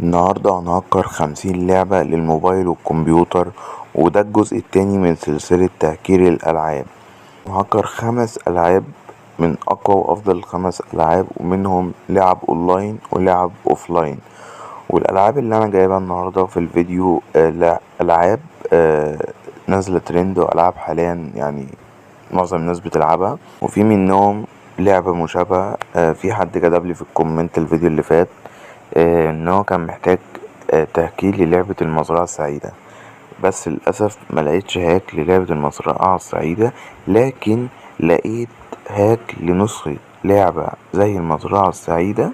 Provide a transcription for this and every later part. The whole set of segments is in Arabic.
النهاردة هنهكر 50 لعبة للموبايل والكمبيوتر، وده الجزء التاني من سلسلة تهكير الألعاب. هنهكر 5 ألعاب من أقوى وأفضل 5 ألعاب، ومنهم لعب أونلاين ولعب أوفلاين. والألعاب اللي أنا جايبها النهاردة في الفيديو ألعاب نازلة ترند، وألعاب حاليا يعني معظم الناس بتلعبها، وفي منهم لعبة مشابهة. في حد كتبلي في الكومنت الفيديو اللي فات ان هو كان محتاج تهكير للعبة المزرعة السعيدة، بس للأسف ملقتش هاك للعبة المزرعة السعيدة، لكن لقيت هاك لنسخة لعبة زي المزرعة السعيدة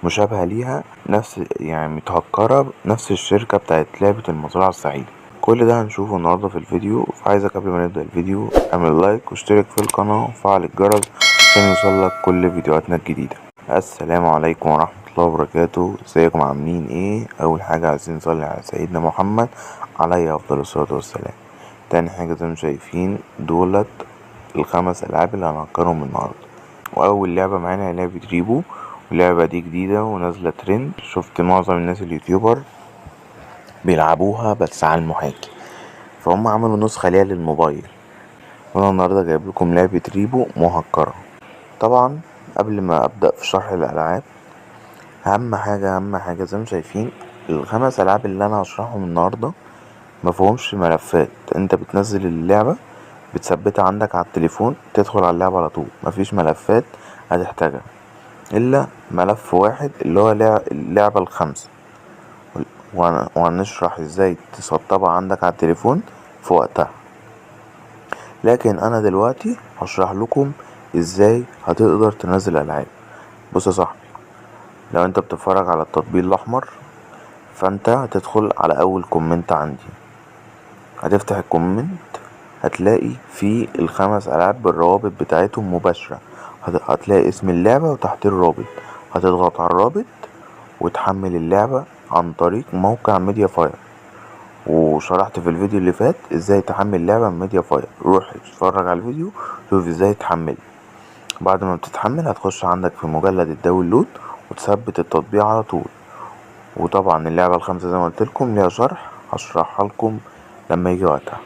مشابهة ليها، نفس يعني متهكرة نفس الشركة بتاعت لعبة المزرعة السعيدة. كل ده هنشوفه النهاردة في الفيديو. فعايزك قبل ما نبدأ الفيديو اعمل لايك واشترك في القناة وفعل الجرس عشان يوصلك كل فيديوهاتنا الجديدة. السلام عليكم ورحمة الله وبركاته. ازيكم عاملين ايه؟ اول حاجة عايزين نصلي على سيدنا محمد عليه افضل الصلاة والسلام. تاني حاجة زي ما شايفين دولت ال5 ألعاب اللي هنهكرهم النهاردة. واول لعبة معانا هي لعبة ريبو، واللعبة دي جديدة ونازلة ترند. شفت معظم الناس اليوتيوبر بيلعبوها بس على المحاكي، فهم عملوا نسخة ليها للموبايل، وانا النهاردة جايب لكم لعبة ريبو مهكرة. طبعا قبل ما ابدأ في شرح الالعاب، اهم حاجة زي ما شايفين ال5 ألعاب اللي انا هشرحهم النهاردة مفهومش ملفات. انت بتنزل اللعبة بتثبتها عندك على التليفون، تدخل على اللعبة على طول، مفيش ملفات هتحتاجها الا ملف واحد اللي هو اللعبة ال5، وهنشرح ازاي تسطبها عندك على التليفون في وقتها. لكن انا دلوقتي هشرح لكم ازاي هتقدر تنزل العاب. بص يا صاحبي، لو انت بتتفرج على التطبيق الاحمر، فانت هتدخل على اول كومنت عندي، هتفتح الكومنت هتلاقي فيه ال5 ألعاب بالروابط بتاعتهم مباشرة. هتلاقي اسم اللعبة وتحت الرابط، هتضغط على الرابط وتحمل اللعبة عن طريق موقع ميديا فاير. وشرحت في الفيديو اللي فات ازاي تحمل لعبة من ميديا فاير، روح اتفرج على الفيديو شوف ازاي تحمل. بعد ما بتتحمل هتخش عندك في مجلد الداونلود وتثبت التطبيق على طول. وطبعا اللعبة ال5 زي ما قلت لكم ليها شرح، هشرحها لكم لما يجي وقتها.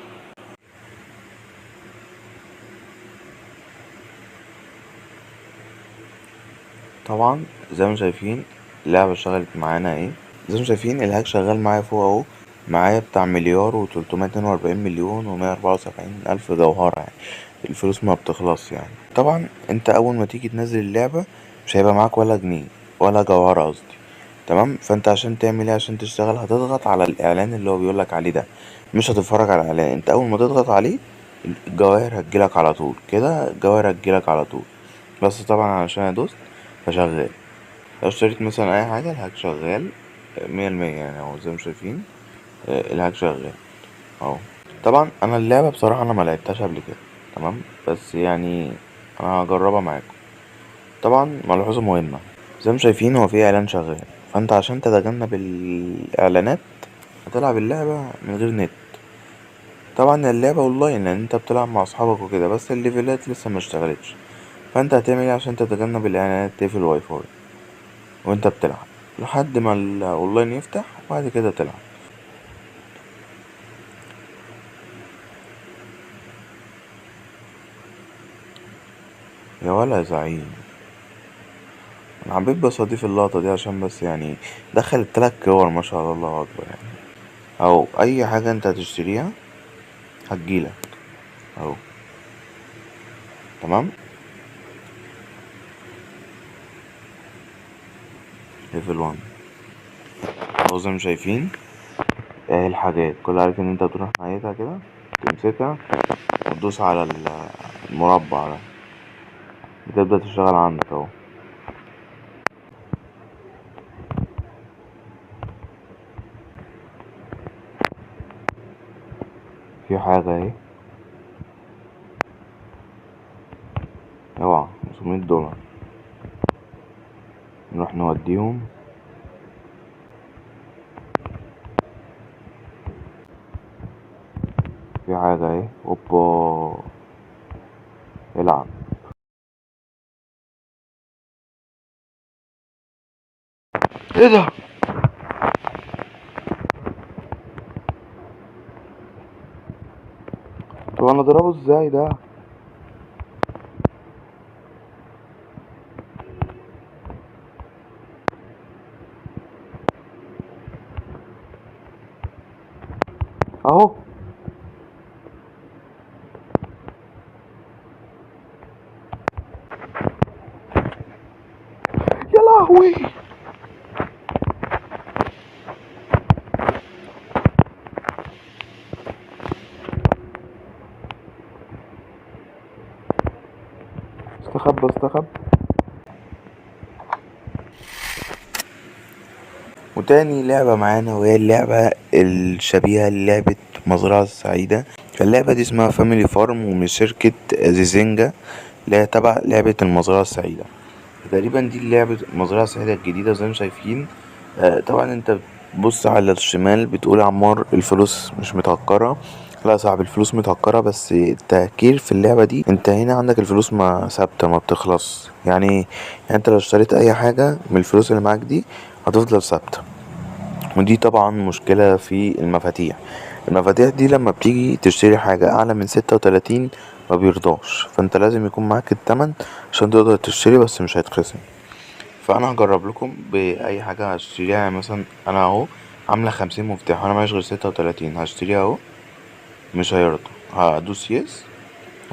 طبعا زي ما شايفين اللعبة اشتغلت معانا ايه. زي ما شايفين الهاك شغال معايا فوق اهو، معايا بتاع 1,342,000,000 و174,000 جوهرة. يعني الفلوس ما بتخلص. يعني طبعا انت اول ما تيجي تنزل اللعبة مش هيبقى معاك ولا جنيه ولا جوهرة قصدي، تمام؟ فانت عشان تعمل ايه عشان تشتغل هتضغط على الاعلان اللي هو بيقولك عليه ده، مش هتتفرج على الاعلان. انت اول ما تضغط عليه الجواهر هتجيلك على طول كده، الجواهر هتجيلك على طول. بس طبعا عشان ادوس فشغال. لو اشتريت مثلا اي حاجة الهاك شغال 100%. يعني اهو زي ما شايفين الهاك شغال اهو. طبعا انا اللعبة بصراحة انا ما لعبتهاش قبل كده، تمام؟ بس يعني انا هجربها معاكم. طبعا ملحوظة مهمة، زي ما شايفين هو في اعلان شغال، فانت عشان تتجنب الاعلانات هتلعب اللعبة من غير نت. طبعا اللعبة اونلاين لان انت بتلعب مع اصحابك وكده، بس الليفلات لسه ما اشتغلتش. فانت هتعمل ايه عشان تتجنب الاعلانات؟ تقفل الواي فاي وانت بتلعب لحد ما الاونلاين يفتح، وبعد كده تلعب. يا ولا يا زعيم، انا حبيت بس اضيف اللقطة دي عشان بس يعني دخل التلات كور ما شاء الله اكبر. يعني او اي حاجة انت هتشتريها هتجيلك اهو، تمام؟ ليفل 1 اهو زي ما شايفين اهي الحاجات كل عليك ان انت تروح ناحيتها كده، تمسكها وتدوس على المربع ده، بتبدأ تشتغل عندك اهو. في حاجة اهي، اوعى $500 نروح نوديهم. في حاجة اهي، اوبا، العب. ايه ده؟ طب انا اضربه ازاي ده؟ اهو. يا لهوي. استخبى استخبى. وتاني لعبة معانا وهي اللعبة الشبيهة للعبة مزرعة السعيدة. اللعبة دي اسمها فاميلي فارم ومن شركة زيزينجا اللي هي تبع لعبة المزرعة السعيدة. تقريبا دي لعبة المزرعة السعيدة الجديدة زي ما شايفين. طبعا انت بتبص على الشمال بتقول عمار الفلوس مش متهكرة. لا صاحب، الفلوس متهكرة، بس التهكير في اللعبة دي انت هنا عندك الفلوس ما ثابتة ما بتخلص. يعني ايه؟ يعني انت لو اشتريت اي حاجة من الفلوس اللي معاك دي هتفضل ثابتة. ودي طبعا مشكلة في المفاتيح. المفاتيح دي لما بتيجي تشتري حاجة اعلى من 36 ما بيرضاش، فانت لازم يكون معاك التمن عشان تقدر تشتري، بس مش هيتخصم. فانا هجرب لكم باي حاجة هشتريها. يعني مثلا انا اهو عاملة 50 مفتاح وانا معيش غير 36، هشتريها اهو مش هيرضى. هدوس يس.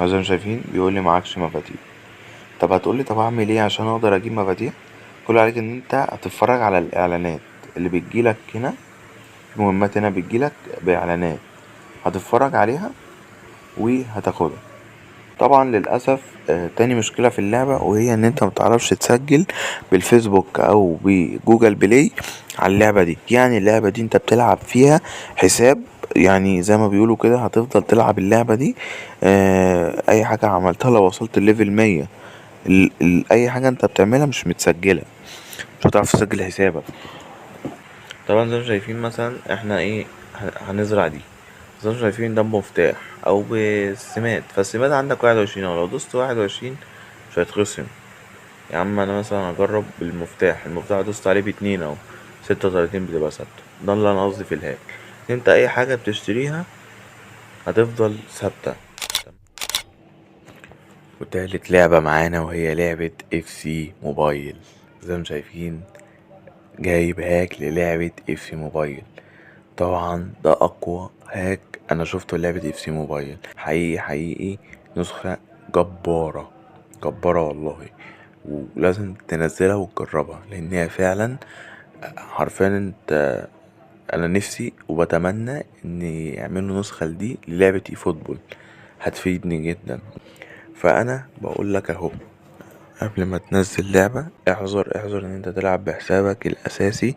زي ما شايفين بيقولي معكش مفاتيح. طب هتقولي طب اعمل ايه عشان اقدر اجيب مفاتيح؟ كل عليك ان انت هتتفرج على الاعلانات اللي بتجيلك هنا. المهمات هنا بتجيلك باعلانات، هتتفرج عليها وهتاخدها. طبعا للاسف تاني مشكلة في اللعبة وهي ان انت متعرفش تسجل بالفيسبوك او بجوجل بلاي على اللعبة دي. يعني اللعبة دي انت بتلعب فيها حساب، يعني زي ما بيقولوا كده هتفضل تلعب اللعبة دي. اي حاجة عملتها لو وصلت الليفل 100، اي حاجة انت بتعملها مش متسجلة، مش هتعرف تسجل حسابك. طبعا زي ما شايفين مثلا احنا ايه، هنزرع دي. زي ما شايفين ده بمفتاح او بالسماد، فالسماد عندك 21 اهو، لو دوست 21 مش هيتخصم. يا عم انا مثلا هجرب بالمفتاح. المفتاح دوست عليه ب2 اهو، 36 بتبقى ثابتة. ده اللي انا قصدي في الهاك. انت اي حاجة بتشتريها هتفضل ثابتة. وتالت لعبة معانا وهي لعبة اف سي موبايل. زي ما شايفين جايب هاك للعبة اف سي موبايل. طبعا ده اقوى هاك انا شفته لعبة اف سي موبايل. حقيقي حقيقي نسخة جبارة جبارة والله. ولازم تنزلها وتجربها لان هي فعلا حرفيا انت، انا نفسي وبتمنى ان يعملوا نسخة دي للعبة اي فوتبول، هتفيدني جدا. فانا بقول لك اهو، قبل ما تنزل لعبة احذر احذر ان انت تلعب بحسابك الاساسي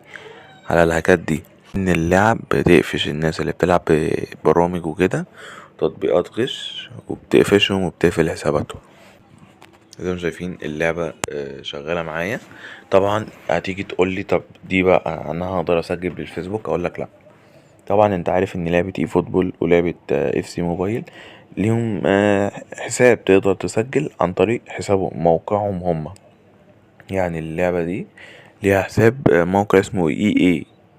على الهاكات دي. ان اللعب بتقفش الناس اللي بتلعب ببرامج وكده، تطبيقات غش، وبتقفشهم وبتقفل حساباتهم. زي ما شايفين اللعبة شغالة معايا. طبعا هتيجي تقولي طب دي بقى انا هقدر اسجل بالفيسبوك؟ اقولك لا. طبعا انت عارف ان لعبة اي فوتبول ولعبة اف سي موبايل ليهم حساب تقدر تسجل عن طريق حسابهم موقعهم هما. يعني اللعبة دي ليها حساب موقع اسمه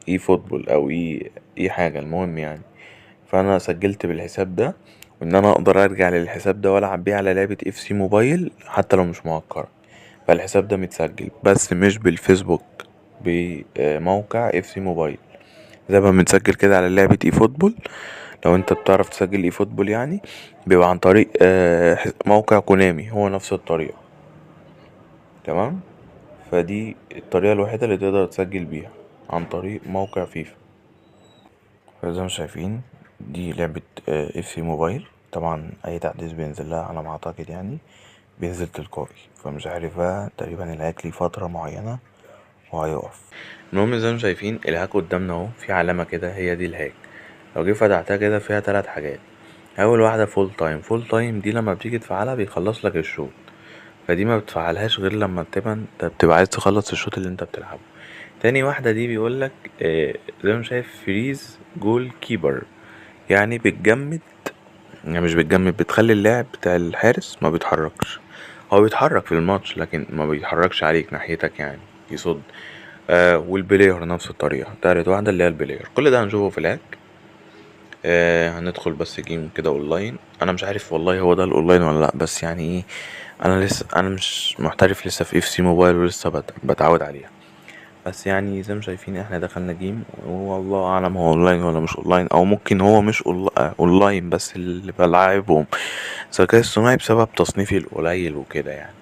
اي فوتبول او اي حاجة المهم يعني. فانا سجلت بالحساب ده، وان انا اقدر ارجع للحساب ده والعب بيه على لعبة اف سي موبايل حتى لو مش مهكرة. فالحساب ده متسجل بس مش بالفيسبوك، بموقع اف سي موبايل زي ما متسجل كده على لعبة اي فوتبول. لو انت بتعرف تسجل اي فوتبول يعني بيبقى عن طريق موقع كونامي، هو نفس الطريقة. تمام. فدي الطريقة الوحيدة اللي تقدر تسجل بيها عن طريق موقع فيفا. فزي ما شايفين دي لعبة اف سي موبايل. طبعا اي تحديث بينزل لها على ما اعتقد يعني بينزل تلقائي، فمش عارف بقى تقريبا الهاك ليه فترة معينة وهيقف. المهم زي ما شايفين الهاك قدامنا اهو، في علامة كده هي دي الهاك. لو جه فتحتها كده فيها 3 حاجات. اول واحدة فول تايم. فول تايم دي لما بتيجي تفعلها بيخلص لك الشوط، فدي ما بتفعلهاش غير لما انت بتبقى عايز تخلص الشوط اللي انت بتلعبه. تاني واحدة دي بيقولك زي ما شايف فريز جول كيبر، يعني بتجمد. يعني مش بتجمد، بتخلي اللاعب بتاع الحارس ما بيتحركش. هو بيتحرك في الماتش لكن ما بيتحركش عليك ناحيتك يعني يصد. والبلاير نفس الطريقة. تالت واحدة اللي هي البلاير. كل ده هنشوفه في الهاك. هندخل بس جيم كده اونلاين. انا مش عارف والله هو ده الاونلاين ولا لا، بس يعني ايه، انا مش محترف لسه في اف سي موبايل، ولسه بتعود عليها. بس يعني زي ما شايفين احنا دخلنا جيم، والله اعلم هو اونلاين ولا مش اونلاين، او ممكن هو مش اونلاين بس اللي بلعبهم ذكاء اصطناعي بسبب تصنيفي القليل وكده يعني.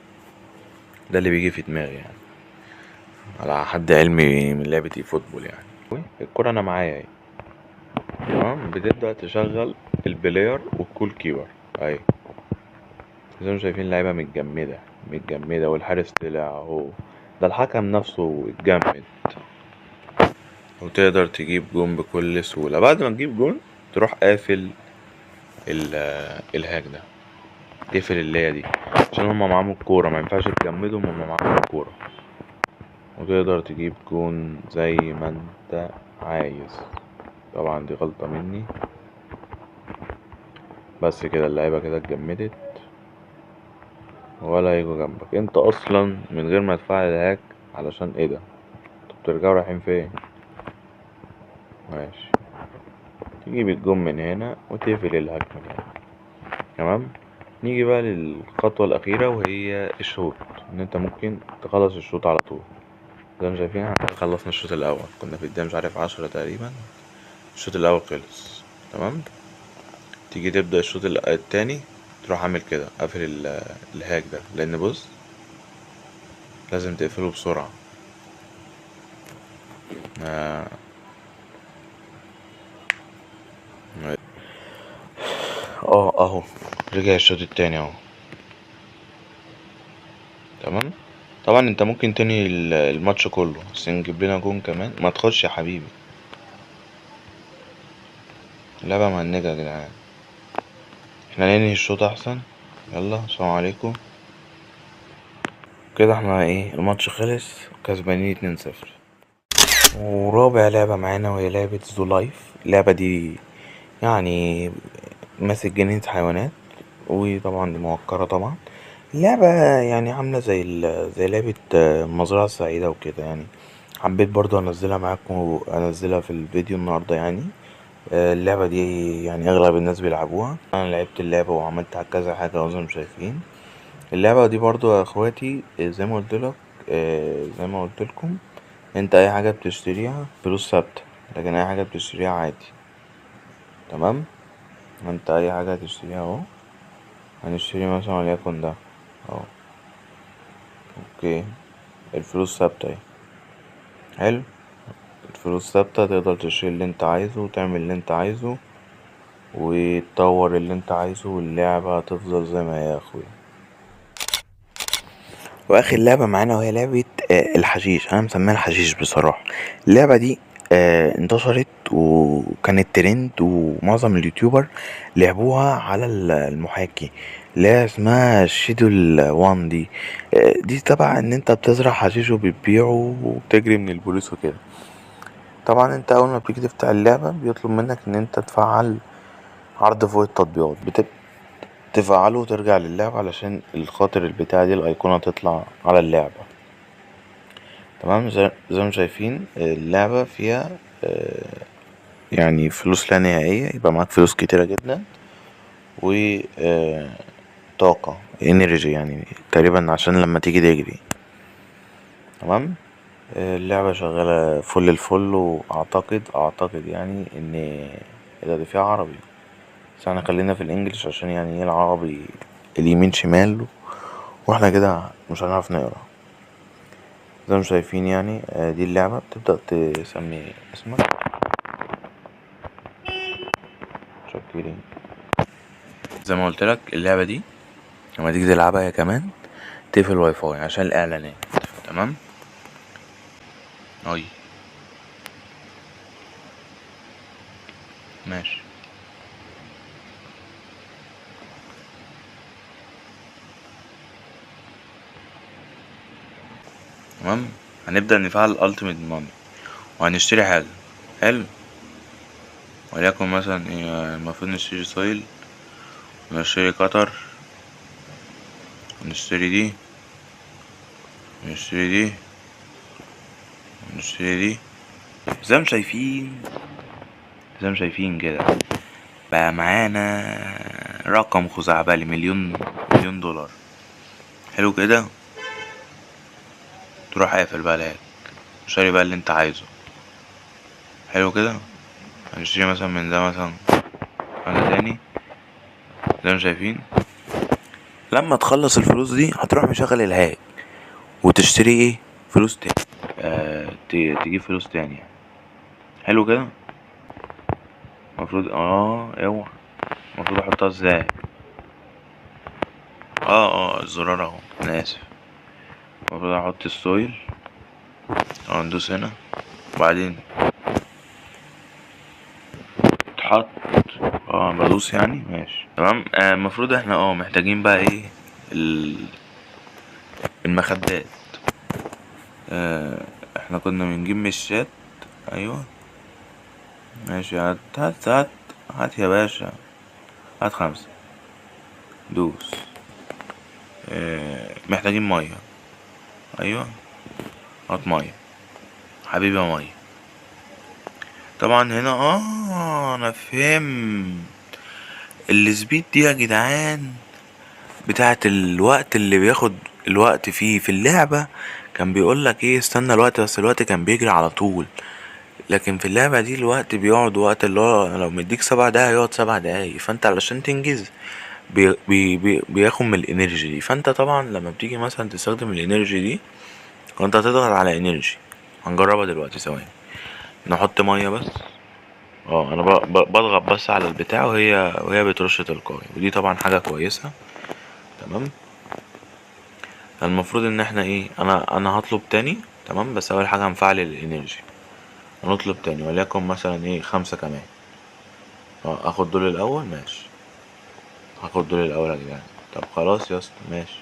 ده اللي بيجي في دماغي يعني على حد علمي من لعبة اي فوتبول يعني. الكرة انا معايا اهي، تمام. بتبدأ تشغل البلاير والكول كيبر اهي. زي ما شايفين اللعيبة متجمدة والحارس طلع اهو. ده الحكم نفسه اتجمد. وتقدر تجيب جون بكل سهولة. بعد ما تجيب جون تروح قافل الهاك ده، تقفل اللي هي دي، عشان هما معاهم الكورة، ما ينفعش تجمدهم هما معاهم الكورة. وتقدر تجيب جون زي ما انت عايز. طبعا دي غلطة مني. بس كده اللعيبة كده اتجمدت ولا يجوا جنبك انت اصلا من غير ما تفعل الهاك. علشان ايه ده؟ انتوا بترجعوا رايحين فين؟ ماشي. تجيب الجون من هنا وتقفل الهاك من هنا، تمام. نيجي بقى للخطوة الأخيرة وهي الشوط. إن أنت ممكن تخلص الشوط على طول. زي ما شايفين احنا خلصنا الشوط الأول، كنا في الدقيقة مش عارف 10 تقريبا. الشوط الأول خلص، تمام. تيجي تبدأ الشوط التاني، تروح عامل كده قافل الهاك ده، لأن بص لازم تقفله بسرعة. آه. اهو رجع الشوط التاني اهو، تمام. طبعا انت ممكن تنهي الماتش كله، بس نجيب لنا جون كمان. ما تخش يا حبيبي، اللعبة مهنجة يا جدعان. احنا ننهي الشوط احسن. يلا سلام عليكم. كده احنا ايه، الماتش خلص كسبانين 2-0. ورابع لعبة معانا وهي لعبة زو لايف. اللعبة دي يعني ماسك جنينة حيوانات، وطبعا دي موقرة طبعا. اللعبة يعني عاملة زي لعبة المزرعة السعيدة وكده يعني. حبيت برضو انزلها معاكم وانزلها في الفيديو النهاردة يعني. اللعبة دي يعني اغلب الناس بيلعبوها. انا لعبت اللعبة وعملت كذا حاجة زي ما شايفين. اللعبة دي برضو يا اخواتي زي ما قلت لك، زي ما قلت لكم، انت اي حاجة بتشتريها فلوس ثابتة، لكن اي حاجة بتشتريها عادي، تمام. انت اي حاجة هتشتريها اهو. هنشتري مثلا وليكن ده اهو، اوكي. الفلوس ثابتة اهي، حلو. الفلوس ثابتة، تقدر تشتري اللي انت عايزه وتعمل اللي انت عايزه وتطور اللي انت عايزه، واللعبة هتفضل زي ما هي يا اخويا. واخر لعبة معانا وهي لعبة الحشيش. انا مسميها الحشيش بصراحة. اللعبة دي انتشرت وكانت ترند، ومعظم اليوتيوبر لعبوها على المحاكي اللي هي اسمها شيدول وان دي. دي تبع ان انت بتزرع حشيش وبتبيعه وبتجري من البوليس وكده. طبعا انت اول ما بتيجي تفتح اللعبة بيطلب منك ان انت تفعل عرض فوق التطبيقات. تفعله وترجع للعبة علشان الخاطر البتاعة دي الايقونة تطلع على اللعبة، تمام. زي ما شايفين اللعبة فيها يعني فلوس لا نهائية. يبقى معاك فلوس كتيرة جدا، و طاقة انرجي يعني تقريبا عشان لما تيجي تجري، تمام. اللعبة شغالة فل الفل. واعتقد يعني ان اذا دي فيها عربي، بس احنا خلينا في الانجليش عشان يعني ايه العربي اليمين شمال، واحنا كده مش هنعرف نقرا. زي ما شايفين يعني دي اللعبة. بتبدأ تسمي اسمك، شكرين. زي ما قلت لك اللعبة دي لما تيجي تلعبها هي كمان تقفل الواي فاي عشان الاعلانات، تمام. اي ماشي، تمام. هنبدأ نفعل الالتيميت ماني وهنشتري حاجة، حلو. وليكن مثلا المفروض نشتري سويل، ونشتري قطر، ونشتري دي، ونشتري دي، نشتري دي زي ما شايفين كده. بقى معانا رقم خزعبلي، مليون دولار. حلو كده. تروح قافل بقى لك شاري بقى اللي انت عايزه. حلو كده. هنشتري مثلا من ده مثلا واحدة تاني زي ما شايفين. لما تخلص الفلوس دي هتروح مشغل الهاك وتشتري ايه فلوس تاني. تجيب فلوس تاني يعني. حلو كده. المفروض اوعى. المفروض احطها ازاي؟ الزرار اهو، انا اسف. المفروض احط السويل. ندوس هنا وبعدين تحط. بدوس يعني ماشي تمام. المفروض احنا محتاجين بقى ايه المخدات. احنا كنا بنجيب مشات. ايوه ماشي. هات يا باشا. هات 5. دوس. محتاجين ميه. ايوه هات ميه حبيبي يا ميه. طبعا هنا انا فهمت. السبيد دي يا جدعان بتاعت الوقت اللي بياخد الوقت فيه في اللعبة. كان بيقولك ايه استنى الوقت، بس الوقت كان بيجري على طول. لكن في اللعبة دي الوقت بيقعد وقت، اللي هو لو مديك 7 دقايق يقعد 7 دقايق. فانت علشان تنجز بياخد من الانرجي دي. فانت طبعا لما بتيجي مثلا تستخدم الانرجي دي وانت هتضغط على انرجي. هنجربها دلوقتي ثواني. نحط ميه بس. انا بضغط بس على البتاع وهي بترش تلقائي، ودي طبعا حاجة كويسة. تمام. المفروض ان احنا ايه، انا هطلب تاني. تمام. بس اول حاجة هنفعل الانرجي. هنطلب تاني وليكن مثلا ايه 5 كمان. اخد دول الاول ماشي. هاخد دول الاول يا جدعان. طب خلاص يا اسطى ماشي.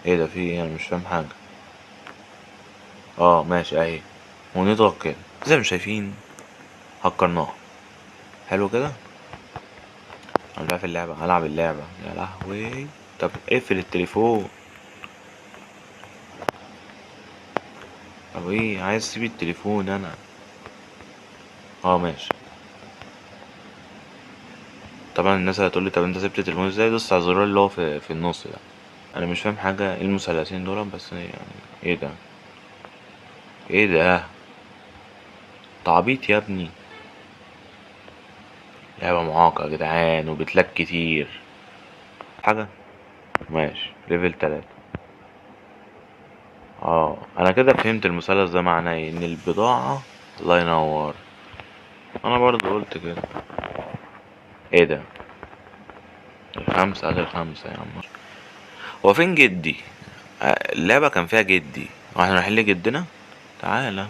ايه ده في ايه؟ انا مش فاهم حاجة. ماشي اهي. ونضغط كده زي ما شايفين. هكرناها. حلو كده. انا بقى في اللعبة هلعب اللعبة يا لهوي. طب اقفل التليفون. طب ايه عايز اسيب التليفون انا. ماشي. طبعا الناس هتقولي طب انت سبت التليفون ازاي؟ دوس على الزرار اللي هو في النص ده. انا مش فاهم حاجة ايه المثلثين دول بس يعني. ايه ده؟ ايه ده؟ تعبيط يا ابني. لعبة معاقة يا جدعان وبتلاك كتير. حاجة. ماشي ليفل 3. انا كده فهمت المثلث ده معناه ايه. ان البضاعة. الله ينور. انا برضو قلت كده. ايه ده؟ الخمسة ادي الخمسة يا عم. هو فين جدي؟ اللعبة كان فيها جدي واحنا رايحين لجدنا. تعالى.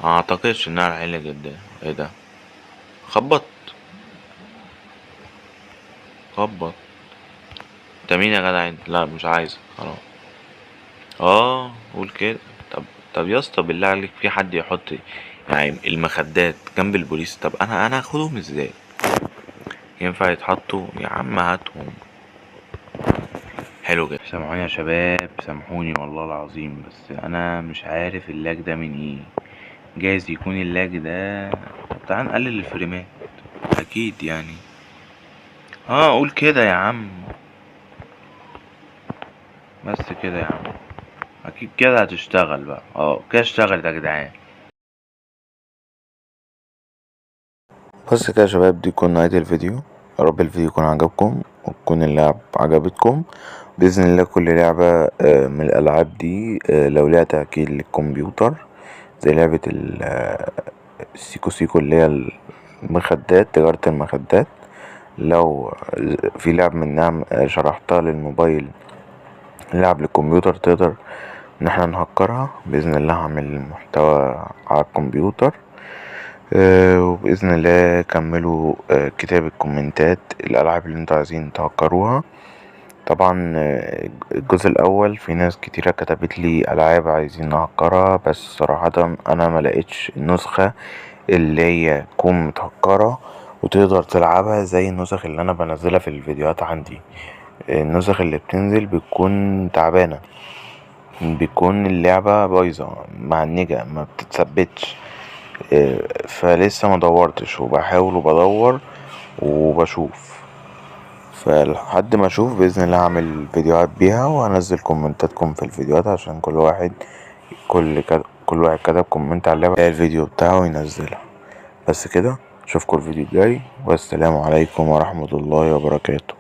ما اعتقدش ان انا رايحين لجدنا. ايه ده؟ خبط. خبط. انت مين يا جدع انت؟ لا مش عايز خلاص. قول كده. طب. طب يا اسطى بالله عليك في حد يحط يعني المخدات جنب البوليس؟ طب انا هاخدهم ازاي؟ ينفع يتحطوا يا عم هاتهم. حلو جدا. سامحوني يا شباب سامحوني والله العظيم، بس انا مش عارف اللاج ده من ايه. جايز يكون اللاج ده. طب تعال نقلل الفريمات. اكيد يعني. قول كده يا عم. بس كده يا عم. اكيد كده هتشتغل بقى. كده اشتغلت يا جدعان. بس كده يا شباب دي تكون نهاية الفيديو. يا رب الفيديو يكون عجبكم وتكون اللعب عجبتكم. بإذن الله كل لعبة من الألعاب دي لو ليها تأكيد للكمبيوتر زي لعبة السيكو سيكو اللي هي المخدات، تجارة المخدات. لو في لعب منها شرحتها للموبايل، لعب للكمبيوتر تقدر ان احنا نهكرها. بإذن الله هعمل محتوى على الكمبيوتر. وبإذن الله كملوا كتاب الكومنتات الألعاب اللي انتوا عايزين تهكروها. طبعا الجزء الأول في ناس كتيرة كتبت لي ألعاب عايزين نهكرها، بس صراحة أنا ملقتش النسخة اللي هي تكون متهكرة وتقدر تلعبها زي النسخ اللي أنا بنزلها في الفيديوهات عندي. النسخ اللي بتنزل بتكون تعبانة. بيكون اللعبة بايظة معنجة ما بتتثبتش. فلسه ما دورتش وبحاول وبدور وبشوف، فلحد ما اشوف باذن الله هعمل فيديوهات بيها وهنزل كومنتاتكم في الفيديوهات، عشان كل واحد كتب كومنت على اللعبة يلاقي الفيديو بتاعه وينزلها. بس كده، اشوفكم الفيديو الجاي، والسلام عليكم ورحمة الله وبركاته.